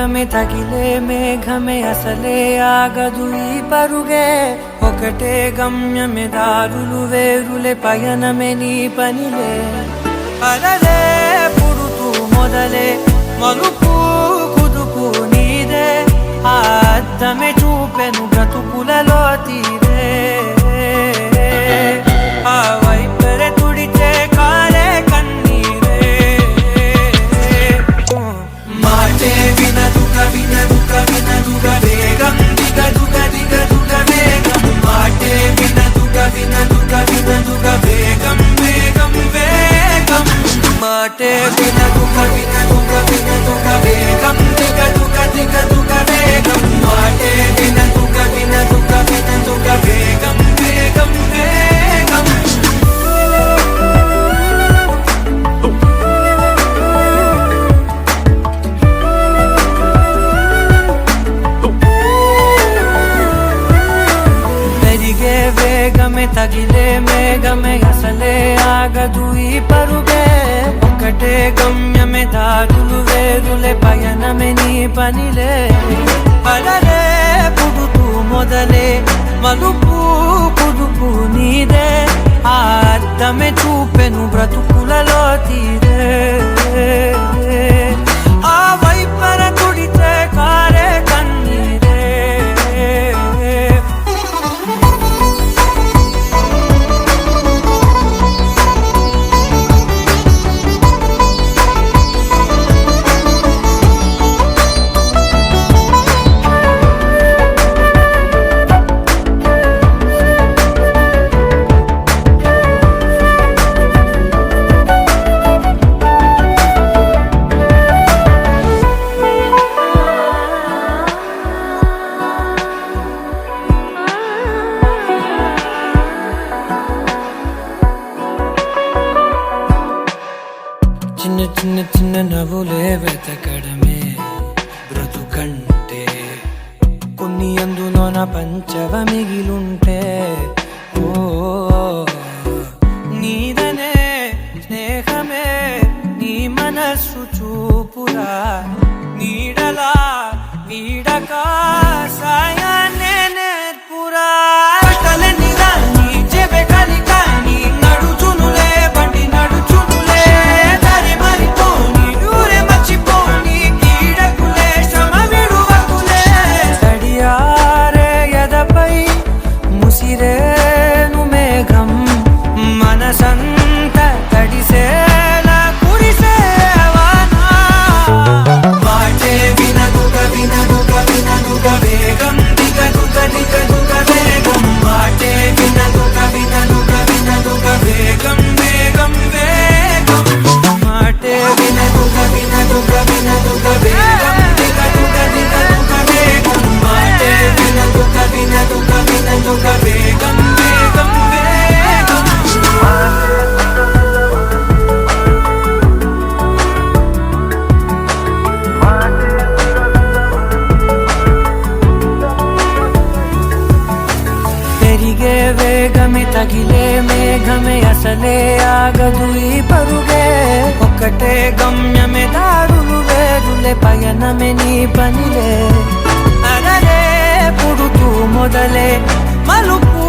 వేగమే తగిలే మేఘమే అసలే ఆగదు ఈ పరుగే ఒకటే గమ్యమే దారులు వేరులే పయనమే నీ పనిలే అలలే పుడుతూ మొదలే మలుపు కుదుపు నీదే ఆ అద్దమే చూపెను బ్రతుకులలో తీరే ఆ వైపరే తుడిచే కాలే కన్నీరే మాటే వినదుగ వినదుగ వినదుగ వేగం దిగదుగ దిగదుగ వేగం మాటే వినదుగ వినదుగ వినదుగ వేగం వేగం వేగం మాటే వినదుగ వినదుగ వినదుగ వేగం దిగదుగ దిగదుగ వేగం మాటే వినదుగ వినదుగ వినదుగ వేగం వేగం వేగం పెరిగే వేగమే తగిలే మేఘమే అసలే ఆగదు ఈ పరుగే ఒకటే గమ్యమే దారులు వేరులే పయనమే నీ పనిలే అలలే పుడుతూ మొదలే మలుపు కుదుపు నీదే ఆ అద్దమే చూపెను బ్రతుకులలో తీరే ఆ వైపర తుడిచే కారే కన్నీరే చిన్న చిన్న చిన్న నవ్వులే వెతకడమే బ్రతుకంటే కొన్ని అందులోన పంచవ మిగిలుంటే ఓ నీదనే స్నేహమే నీ మనస్సు చూపురా నీడలా వీడక సాయాన్నే నేర్పురా కలని రాని చెబె కలికాని నడుచునులే బండి నడుచునులే దారి మరిపోని ఊరే మర్చిపోని కీడకులే శ్రమ విడువకులే తడియారే ఎదపై ముసిరేను మేఘం మనసంత తడిసేలా కురిసేవానా మాటే వినదుగ వినదుగ వినదుగ వేగం దిగదుగ దిగదుగ వేగం మాటే వినదుగ వినదుగ వినదుగ వేగం వేగం వేగం మాటే వినదుగ వినదుగ వినదుగ వేగం దిగదుగ దిగదుగ వేగం మాటే వినదుగ వినదుగ వినదుగ వేగం వేగం వేగం పెరిగే వేగమే తగిలే మేఘమే అసలే ఆగదు ఈ పరుగే ఒకటే గమ్యమే దారులు వేరులే పయనమే నీ పనిలే అలలే పుడుతూ మొదలే మలుపు